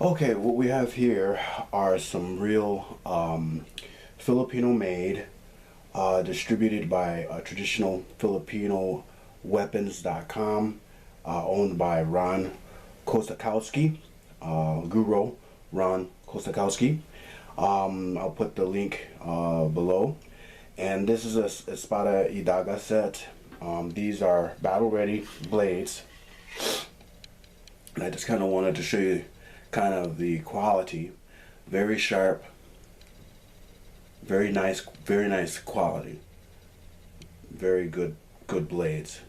Okay, what we have here are some real Filipino made, distributed by traditional Filipino weapons.com, owned by Ron Kosakowski, Guru Ron Kosakowski. I'll put the link below. And this is a Espada y Daga set. These are battle ready blades. And I just kind of wanted to show you kind of the quality. Very sharp, very nice quality, very good blades.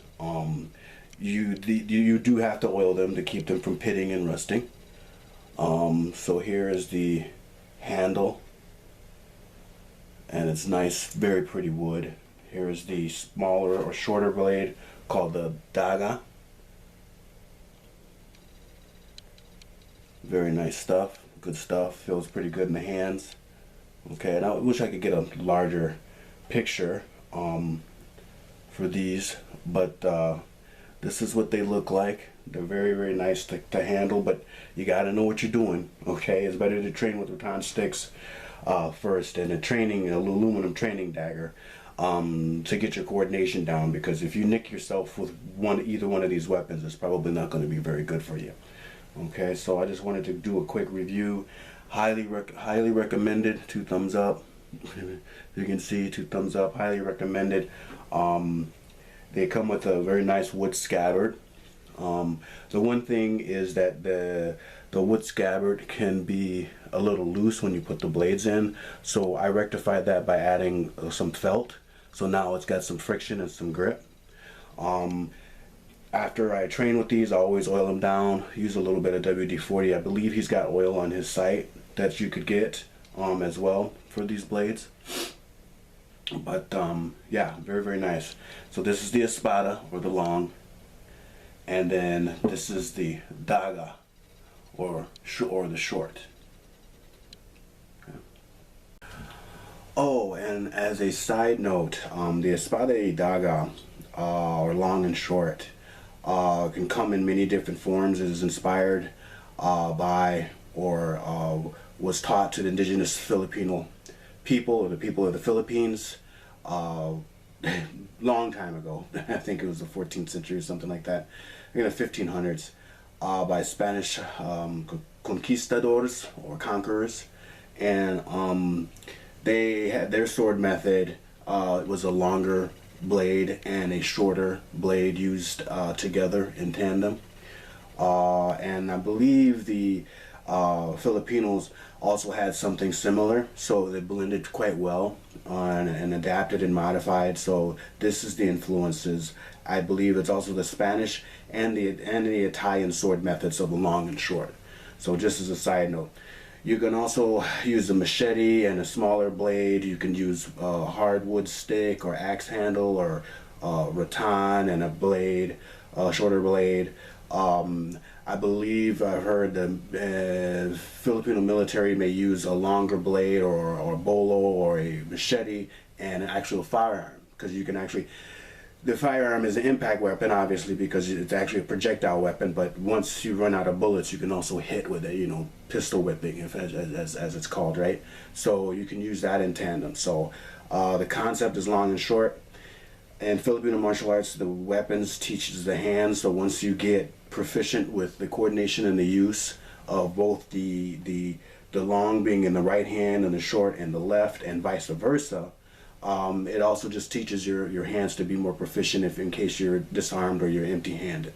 You do have to oil them to keep them from pitting and rusting. So here is the handle, and it's nice, very pretty wood. Here is the smaller or shorter blade called the Daga. Very nice stuff, good stuff, feels pretty good in the hands. Okay, and I wish I could get a larger picture for these, but this is what they look like. They're very nice to handle, but you gotta know what you're doing. Okay, it's better to train with rattan sticks first, and an aluminum training dagger to get your coordination down, because if you nick yourself with either one of these weapons, it's probably not going to be very good for you. Okay, so I just wanted to do a quick review. Highly recommended. 2 thumbs up. You can see 2 thumbs up. Highly recommended. They come with a very nice wood scabbard. The one thing is that the wood scabbard can be a little loose when you put the blades in, so I rectified that by adding some felt, so now it's got some friction and some grip. After I train with these, I always oil them down, use a little bit of WD-40. I believe he's got oil on his site that you could get as well for these blades. But yeah, very nice. So this is the Espada, or the long, and then this is the Daga, or the short. Okay. Oh, and as a side note, the Espada y Daga, or long and short, can come in many different forms. It is inspired by, or was taught to the indigenous Filipino people, or the people of the Philippines, long time ago. I think it was the 14th century or something like that, in the 1500s, by Spanish conquistadors, or conquerors, and they had their sword method. It was a longer blade and a shorter blade used together in tandem, and I believe the Filipinos also had something similar, so they blended quite well and adapted and modified. So this is the influences. I believe it's also the Spanish and the Italian sword methods of the long and short. So just as a side note, you can also use a machete and a smaller blade. You can use a hardwood stick or axe handle, or rattan and a blade, a shorter blade. I believe I've heard the Filipino military may use a longer blade, or a bolo, or a machete, and an actual firearm, because you can actually, the firearm is an impact weapon, obviously, because it's actually a projectile weapon, but once you run out of bullets, you can also hit with it, pistol whipping, as it's called, right? So you can use that in tandem. So the concept is long and short. In Filipino martial arts, the weapons teaches the hands, so once you get proficient with the coordination and the use of both the long being in the right hand and the short in the left, and vice versa, it also just teaches your hands to be more proficient in case you're disarmed or you're empty-handed.